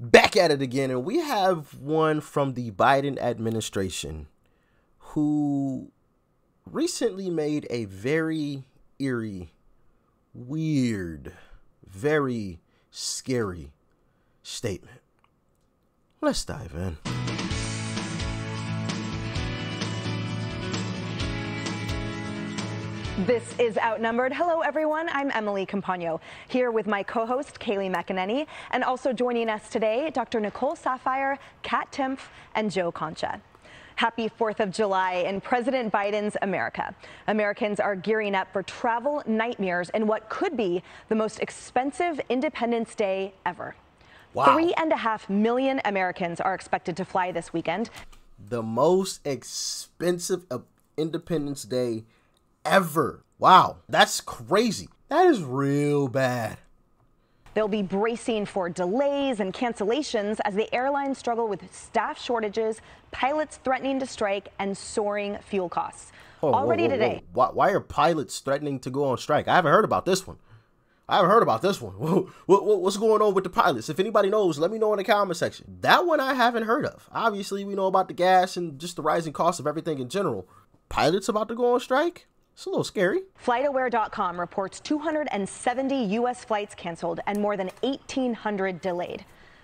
Back at it again, and we have one from the Biden administration who recently made a very eerie, weird, very scary statement. Let's dive in. This is Outnumbered. Hello, everyone. I'm Emily Campagno, here with my co-host, Kaylee McEnany, and also joining us today, Dr. Nicole Saphier, Kat Timpf, and Joe Concha. Happy 4th of July in President Biden's America. Americans are gearing up for travel nightmares in what could be the most expensive Independence Day ever. Wow. 3.5 million Americans are expected to fly this weekend. The most expensive of Independence Day ever. Wow, that's crazy. That is real bad. They'll be bracing for delays and cancellations as the airlines struggle with staff shortages, pilots threatening to strike, and soaring fuel costs. Already today. Why are pilots threatening to go on strike? I haven't heard about this one. What's going on with the pilots? If anybody knows, let me know in the comment section. That one I haven't heard of. Obviously, we know about the gas and just the rising cost of everything in general. Pilots about to go on strike? It's a little scary. FlightAware.com reports 270 U.S. flights canceled and more than 1,800 delayed.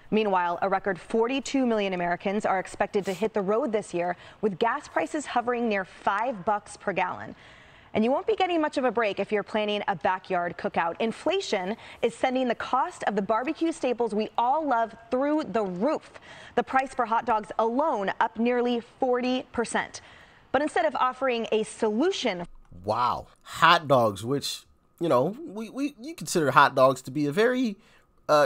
Meanwhile, a record 42 million Americans are expected to hit the road this year, with gas prices hovering near $5 per gallon. And you won't be getting much of a break if you're planning a backyard cookout. Inflation is sending the cost of the barbecue staples we all love through the roof. The price for hot dogs alone up nearly 40%. But instead of offering a solution... Wow. Hot dogs, which, you know, you consider hot dogs to be a very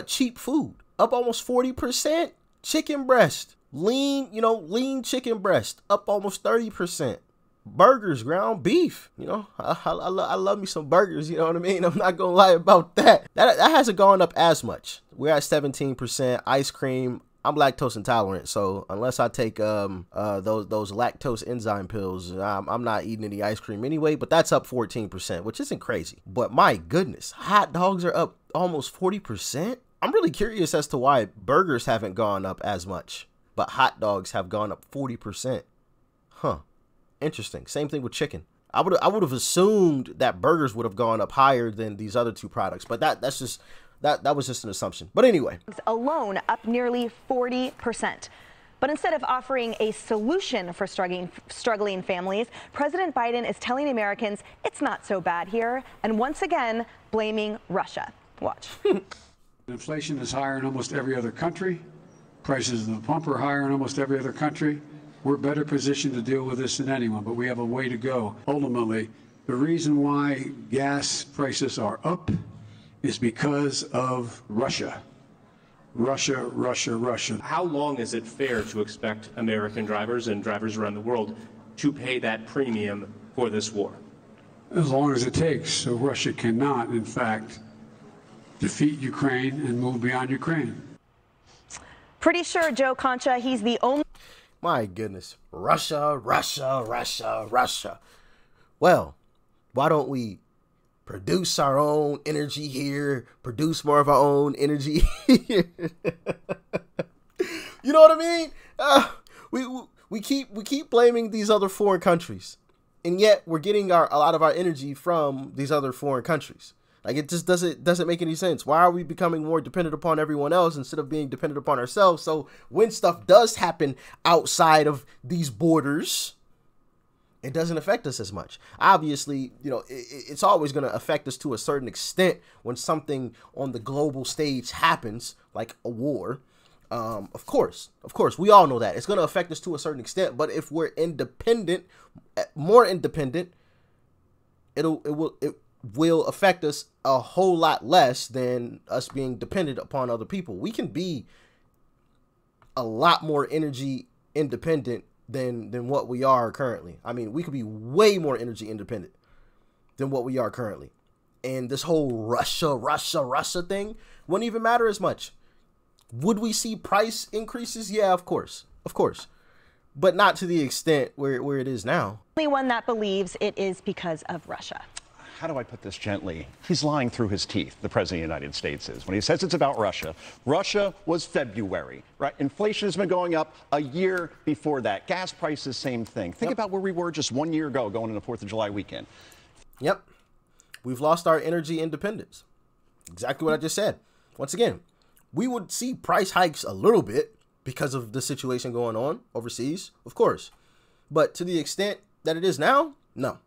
cheap food. Up almost 40%. Chicken breast. Lean chicken breast. Up almost 30%. Burgers, ground beef. You know, I love me some burgers, you know what I mean? I'm not going to lie about that. That hasn't gone up as much. We're at 17%. Ice cream. I'm lactose intolerant, so unless I take those lactose enzyme pills, I'm not eating any ice cream anyway. But that's up 14%, which isn't crazy. But my goodness, hot dogs are up almost 40%. I'm really curious as to why burgers haven't gone up as much, but hot dogs have gone up 40%. Huh? Interesting. Same thing with chicken. I would have assumed that burgers would have gone up higher than these other two products, but that's just. That was just an assumption. But anyway. Alone up nearly 40%. But instead of offering a solution for struggling families, President Biden is telling Americans it's not so bad here, and once again blaming Russia. Watch. Inflation is higher in almost every other country. Prices of the pump are higher in almost every other country. We're better positioned to deal with this than anyone, but we have a way to go. Ultimately, the reason why gas prices are up is because of Russia. Russia. How long is it fair to expect American drivers and drivers around the world to pay that premium for this war? As long as it takes, so Russia cannot, in fact, defeat Ukraine and move beyond Ukraine. Pretty sure, Joe Concha, he's the only... My goodness. Russia. Well, why don't we produce our own energy here, produce more of our own energy here? You know what I mean? We keep blaming these other foreign countries, and yet we're getting a lot of our energy from these other foreign countries. Like, it just doesn't make any sense. Why are we becoming more dependent upon everyone else instead of being dependent upon ourselves? So when stuff does happen outside of these borders, it doesn't affect us as much. Obviously, you know, it's always going to affect us to a certain extent when something on the global stage happens, like a war. Of course, we all know that it's going to affect us to a certain extent. But if we're independent, more independent, it will affect us a whole lot less than us being dependent upon other people. We can be a lot more energy independent than what we are currently. I mean, we could be way more energy independent than what we are currently. And this whole Russia thing wouldn't even matter as much. Would we see price increases? Yeah, of course. But not to the extent where it is now. Only one that believes it is because of Russia. how do I put this gently? He's lying through his teeth, the President of the United States is. When he says it's about Russia, Russia was February, right? Inflation has been going up a year before that. Gas prices, same thing. Think about where we were just 1 year ago going into the 4th of July weekend. Yep. We've lost our energy independence. Exactly what I just said. Once again, we would see price hikes a little bit because of the situation going on overseas, of course. But to the extent that it is now, no.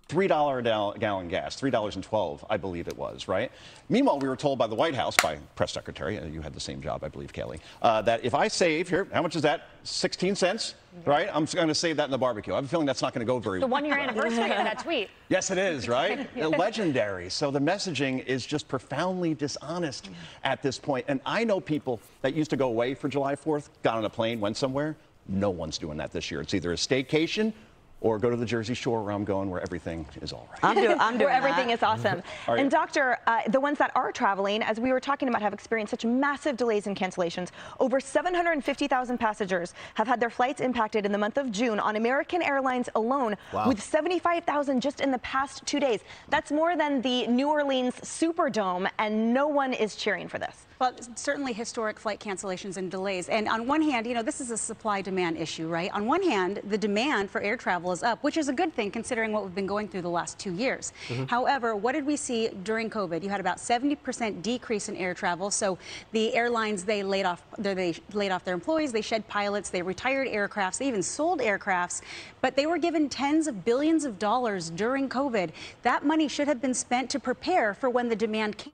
$3 a gallon gas, $3.12, I believe it was, right? Meanwhile, we were told by the White House, by press secretary, you had the same job, I believe, Kelly, that if I save here, how much is that? 16 cents, right? I'm going to save that in the barbecue. I have a feeling that's not going to go very well. The 1 year anniversary of that tweet. Yes, it is, right? Legendary. So the messaging is just profoundly dishonest at this point. And I know people that used to go away for July 4th, got on a plane, went somewhere. No one's doing that this year. It's either a staycation or go to the Jersey Shore where I'm going, where everything is all right. I'm doing where everything is awesome. And doctor, the ones that are traveling, as we were talking about, have experienced such massive delays and cancellations. Over 750,000 passengers have had their flights impacted in the month of June on American Airlines alone, with 75,000 just in the past 2 days. That's more than the New Orleans Superdome, and no one is cheering for this. Well, certainly historic flight cancellations and delays. And on one hand, you know, this is a supply-demand issue, right? On one hand, the demand for air travel is up, which is a good thing considering what we've been going through the last 2 years. However, what did we see during COVID? You had about 70% decrease in air travel. So the airlines, they laid off their employees, they shed pilots, they retired aircrafts, they even sold aircrafts, but they were given tens of billions of dollars during COVID. That money should have been spent to prepare for when the demand came.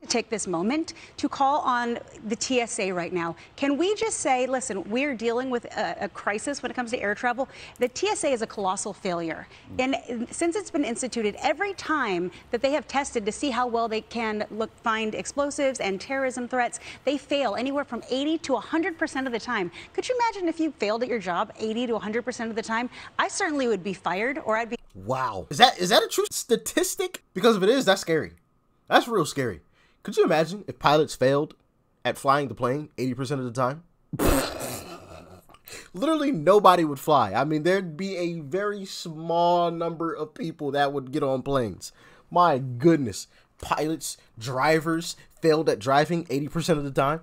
Take this moment to call on the TSA right now. Can we just say, listen, we're dealing with a crisis when it comes to air travel. The TSA is a colossal failure. And since it's been instituted, every time that they have tested to see how well they can find explosives and terrorism threats, they fail anywhere from 80 to 100% of the time. Could you imagine if you failed at your job 80 to 100% of the time? I certainly would be fired, or I'd be... Wow. Is that a true statistic? Because if it is, that's scary. That's real scary. Could you imagine if pilots failed at flying the plane 80% of the time? Literally nobody would fly. I mean, there'd be a very small number of people that would get on planes. My goodness. Pilots, drivers failed at driving 80% of the time.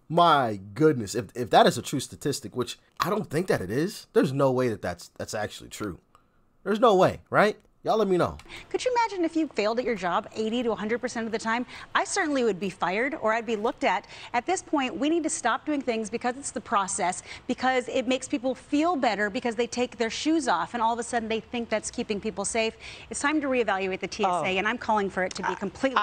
My goodness. If that is a true statistic, which I don't think that it is, there's no way that that's actually true. There's no way, right? Y'all let me know. Could you imagine if you failed at your job 80 to 100% of the time? I certainly would be fired, or I'd be looked at. At this point, we need to stop doing things because it's the process, because it makes people feel better, because they take their shoes off and all of a sudden they think that's keeping people safe. It's time to reevaluate the TSA, and I'm calling for it to be completely...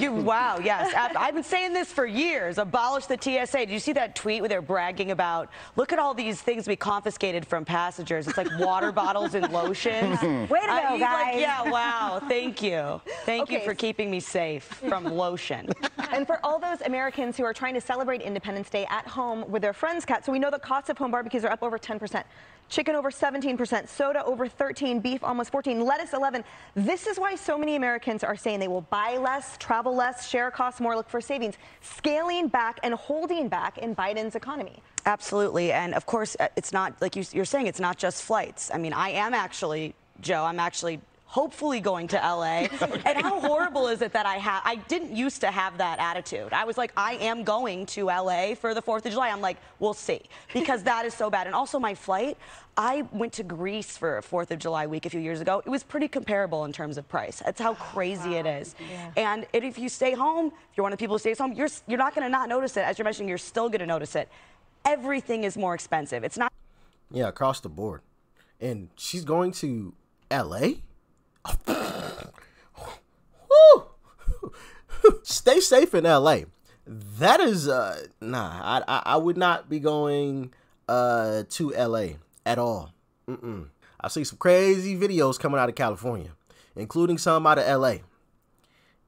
Wow, yes. I've been saying this for years. Abolish the TSA. Did you see that tweet where they're bragging about, look at all these things we confiscated from passengers? It's like water bottles and lotions. Way to go, guys. Like, yeah, wow, thank you. Thank you for keeping me safe from lotion. And for all those Americans who are trying to celebrate Independence Day at home with their friends, Kat, so we know the costs of home barbecues are up over 10%. Chicken over 17%, soda over 13%, beef almost 14%, lettuce 11%. This is why so many Americans are saying they will buy less, travel less, share costs more, look for savings, scaling back and holding back in Biden's economy. Absolutely. And of course, it's not, like you're saying, it's not just flights. I mean, I am actually, Joe, I'm actually hopefully going to LA. And how horrible is it that I didn't used to have that attitude. I was like, I am going to LA for the 4th of July. I'm like, we'll see, because that is so bad. And also my flight, I went to Greece for a 4th of July week a few years ago. It was pretty comparable in terms of price. That's how crazy it is. Yeah. And if you stay home, if you're one of the people who stays home, you're not going to not notice it. As you're mentioning, you're still going to notice it. Everything is more expensive. It's not. Yeah, across the board. And she's going to LA? Woo! Stay safe in LA. That is nah, I would not be going to LA at all. I see some crazy videos coming out of California, including some out of LA.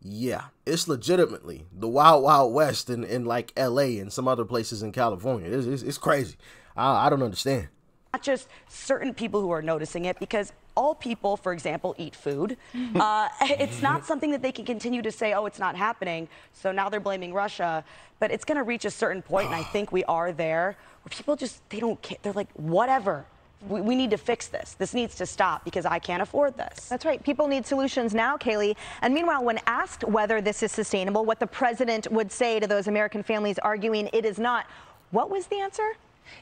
Yeah, it's legitimately the wild, wild west in like LA and some other places in California. It's crazy. I don't understand. Not just certain people who are noticing it, because all people, for example, eat food. It's not something that they can continue to say, oh, it's not happening, so now they're blaming Russia. But it's going to reach a certain point, and I think we are there, where people just, they don't care. They're like, whatever. We need to fix this. This needs to stop because I can't afford this. That's right. People need solutions now, Kaylee. And meanwhile, when asked whether this is sustainable, what the president would say to those American families arguing it is not, what was the answer?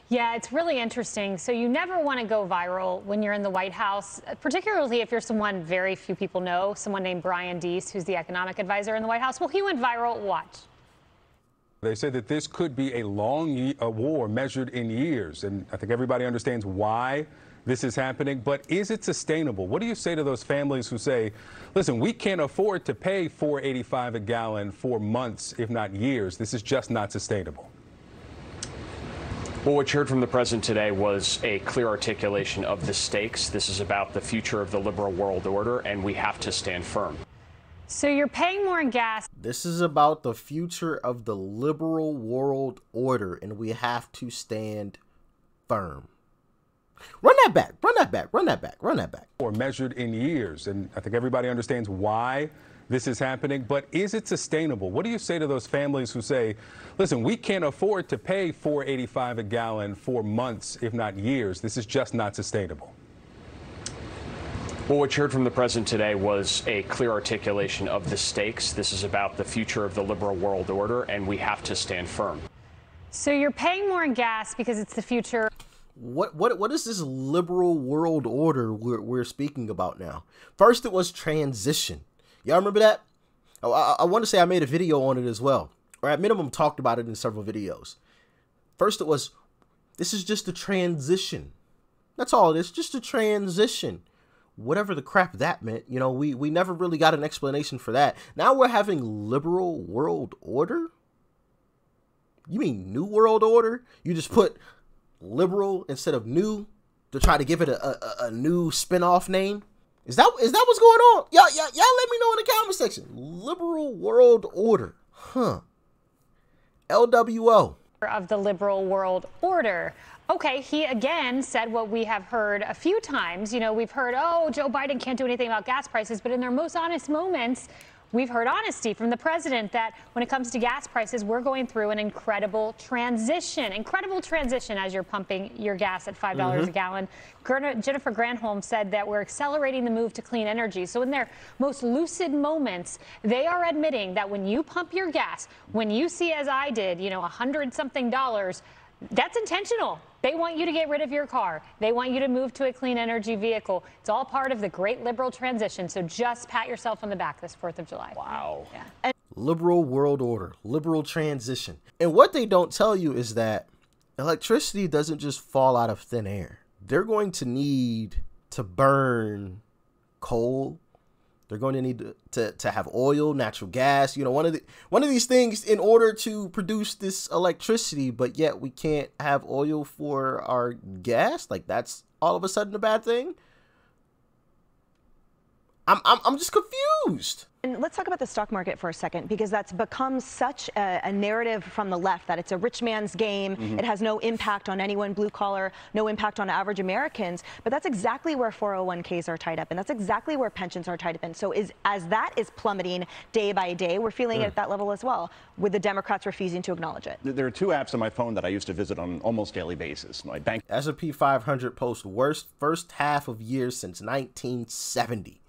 Yeah, it's really interesting. So you never want to go viral when you're in the White House, particularly if you're someone very few people know, someone named Brian Deese, who's the economic advisor in the White House. Well, he went viral. Watch. They say that this could be a long war measured in years, and I think everybody understands why this is happening, but is it sustainable? What do you say to those families who say, listen, we can't afford to pay $4.85 a gallon for months, if not years. This is just not sustainable. Well, what you heard from the president today was a clear articulation of the stakes. This is about the future of the liberal world order, and we have to stand firm. So you're paying more in gas. This is about the future of the liberal world order, and we have to stand firm. Run that back, run that back, run that back, run that back. Or measured in years, and I think everybody understands why this is happening, but is it sustainable? What do you say to those families who say, listen, we can't afford to pay $4.85 a gallon for months, if not years. This is just not sustainable. Well, what you heard from the president today was a clear articulation of the stakes. This is about the future of the liberal world order, and we have to stand firm. So you're paying more in gas because it's the future. What is this liberal world order we're speaking about now? First, it was transition. Y'all remember that? I want to say I made a video on it as well, or at minimum talked about it in several videos. First, it was, this is just a transition. That's all it is, just a transition. Whatever the crap that meant, you know, we never really got an explanation for that. Now we're having liberal world order? You mean new world order? You just put liberal instead of new to try to give it a new spin-off name? Is that what's going on? Y'all let me know in the comment section. Liberal world order. Huh. LWO. Of the liberal world order. Okay, he again said what we have heard a few times. You know, we've heard, oh, Joe Biden can't do anything about gas prices, but in their most honest moments, we've heard honesty from the president that when it comes to gas prices, we're going through an incredible transition as you're pumping your gas at $5 a gallon. Jennifer Granholm said that we're accelerating the move to clean energy. So in their most lucid moments, they are admitting that when you pump your gas, when you see, as I did, you know, $100-something, that's intentional. They want you to get rid of your car. They want you to move to a clean energy vehicle. It's all part of the great liberal transition. So just pat yourself on the back this 4th of July. Wow. Yeah. Liberal world order, liberal transition. And what they don't tell you is that electricity doesn't just fall out of thin air. They're going to need to burn coal. They're going to need to have oil, natural gas, you know, one of these things in order to produce this electricity, but yet we can't have oil for our gas. Like, that's all of a sudden a bad thing. I'm just confused. And let's talk about the stock market for a second, because that's become such a narrative from the left that it's a rich man's game. It has no impact on anyone blue collar, no impact on average Americans. But that's exactly where 401ks are tied up, and that's exactly where pensions are tied up in. So as that is plummeting day by day, we're feeling it at that level as well, with the Democrats refusing to acknowledge it. There are two apps on my phone that I used to visit on an almost daily basis. My bank S&P 500 posts worst first half of year since 1970.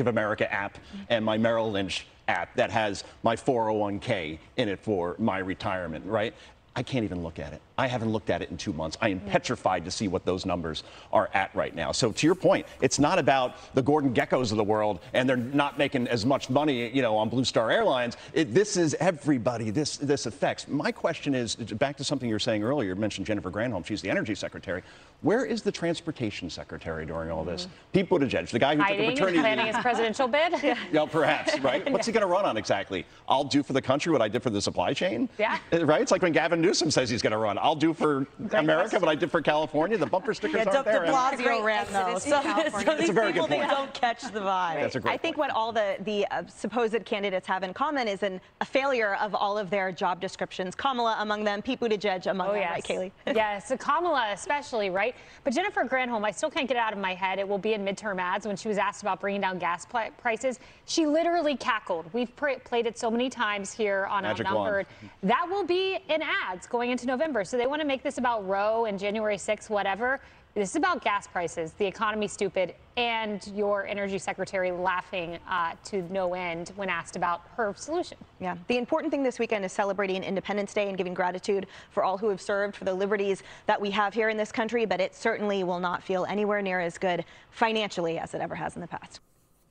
of America app and my Merrill Lynch app that has my 401k in it for my retirement, right? I can't even look at it. I haven't looked at it in 2 months. I am petrified to see what those numbers are at right now. So to your point, it's not about the Gordon Geckos of the world and they're not making as much money, you know, on Blue Star Airlines. This is everybody. This affects. My question is, back to something you were saying earlier, you mentioned Jennifer Granholm. She's the energy secretary. Where is the transportation secretary during all this? Pete Buttigieg, the guy who took the maternity leave. Planning his presidential bid? Yeah, perhaps, right? What's he going to run on exactly? I'll do for the country what I did for the supply chain? Yeah. Right? It's like when Gavin Newsom says he's going to run. I'll do for America what I did for California. The bumper stickers aren't there. De Blasio ran, though. So That's a very good point. Don't catch the vibe. That's a great I think point. what all the supposed candidates have in common is a failure of all of their job descriptions. Kamala among them, Pete Buttigieg among them, right, Kaylee? Yes, so Kamala especially, right? But Jennifer Granholm, I still can't get it out of my head. It will be in midterm ads when she was asked about bringing down gas prices. She literally cackled. We've played it so many times here on Outnumbered. That will be in ads going into November. So they want to make this about Roe and January 6th, whatever. This is about gas prices, the economy stupid, and your energy secretary laughing to no end when asked about her solution. Yeah. The important thing this weekend is celebrating Independence Day and giving gratitude for all who have served for the liberties that we have here in this country, but it certainly will not feel anywhere near as good financially as it ever has in the past.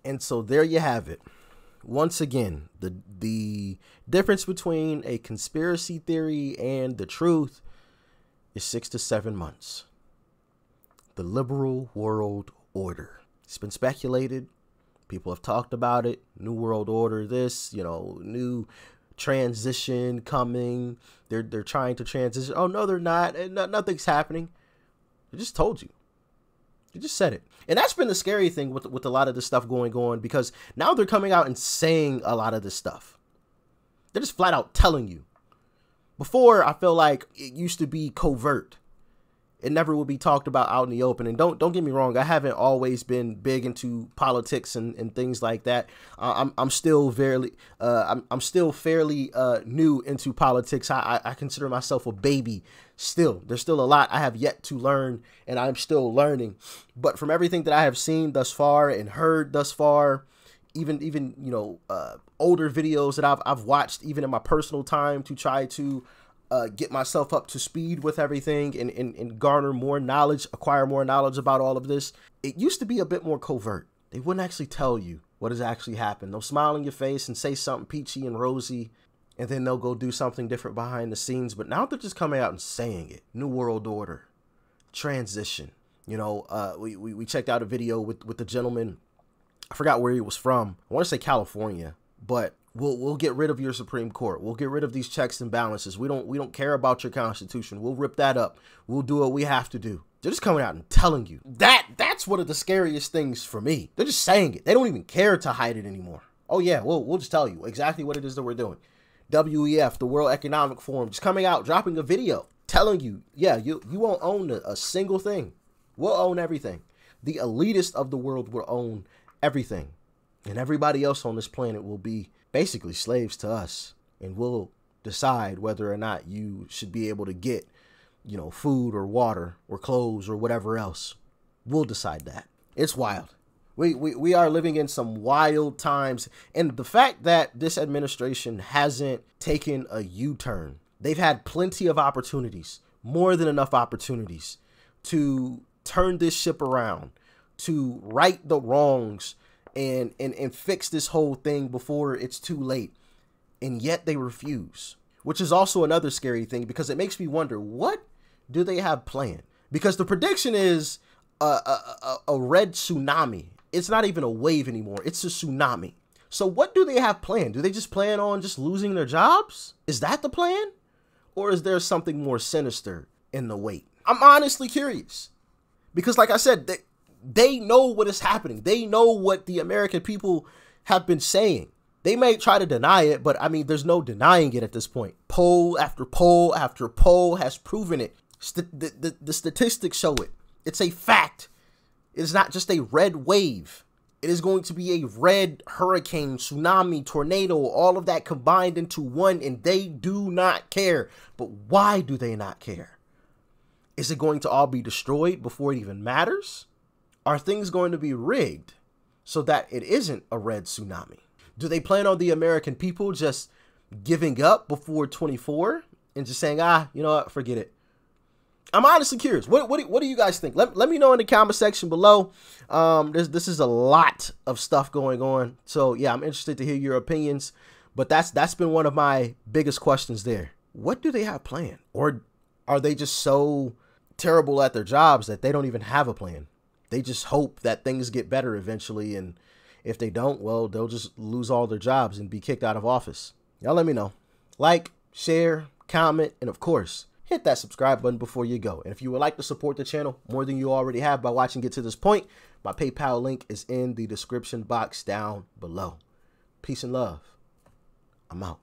And so there you have it. Once again, the difference between a conspiracy theory and the truth is 6 to 7 months. The liberal world order. It's been speculated. People have talked about it. New world order, this, new transition coming. They're trying to transition. Oh, no, they're not. Nothing's happening. They just told you. They just said it. And that's been the scary thing with a lot of this stuff going on, because now they're coming out and saying a lot of this stuff. They're just flat out telling you. Before, I feel like it used to be covert. It never would be talked about out in the open. And don't get me wrong, I haven't always been big into politics and things like that. I'm still fairly new into politics. I consider myself a baby still. There's still a lot I have yet to learn, and I'm still learning. But from everything that I have seen thus far and heard thus far, even older videos that I've watched even in my personal time to try to get myself up to speed with everything and garner more knowledge, acquire more knowledge about all of this. It used to be a bit more covert. They wouldn't actually tell you what has actually happened. They'll smile in your face and say something peachy and rosy, and then they'll go do something different behind the scenes. But now they're just coming out and saying it. New world order, transition. We checked out a video with the gentleman. I forgot where he was from. I want to say California, but we'll get rid of your Supreme Court. We'll get rid of these checks and balances. We don't care about your Constitution. We'll rip that up. We'll do what we have to do. They're just coming out and telling you. That's one of the scariest things for me. They're just saying it. They don't even care to hide it anymore. Oh yeah, we'll just tell you exactly what it is that we're doing. WEF, the World Economic Forum, just coming out, dropping a video, telling you, yeah, you won't own a single thing. We'll own everything. The elitist of the world will own everything. And everybody else on this planet will be basically slaves to us, and we'll decide whether or not you should be able to get, food or water or clothes or whatever else. We'll decide that. It's wild. We are living in some wild times, and the fact that this administration hasn't taken a U-turn, they've had plenty of opportunities, more than enough opportunities to turn this ship around, to right the wrongs and fix this whole thing before it's too late. And yet they refuse, which is also another scary thing, because it makes me wonder, what do they have planned? Because the prediction is a red tsunami. It's not even a wave anymore. It's a tsunami. So what do they have planned? Do they just plan on just losing their jobs? Is that the plan? Or is there something more sinister in the wait? I'm honestly curious, because like I said, they know what is happening. They know what the American people have been saying. They may try to deny it, but I mean, there's no denying it at this point. Poll after poll after poll has proven it. The statistics show it. It's a fact. It is not just a red wave. It is going to be a red hurricane, tsunami, tornado, all of that combined into one, and they do not care. But why do they not care? Is it going to all be destroyed before it even matters? Are things going to be rigged so that it isn't a red tsunami? Do they plan on the American people just giving up before 24 and just saying, you know what, forget it? I'm honestly curious. What do you guys think? Let me know in the comment section below. This is a lot of stuff going on. So yeah, I'm interested to hear your opinions. But that's been one of my biggest questions there. What do they have planned? Or are they just so terrible at their jobs that they don't even have a plan? They just hope that things get better eventually, and if they don't, well, they'll just lose all their jobs and be kicked out of office. Y'all let me know. Like, share, comment, and of course, hit that subscribe button before you go. And if you would like to support the channel more than you already have by watching it to this point, my PayPal link is in the description box down below. Peace and love. I'm out.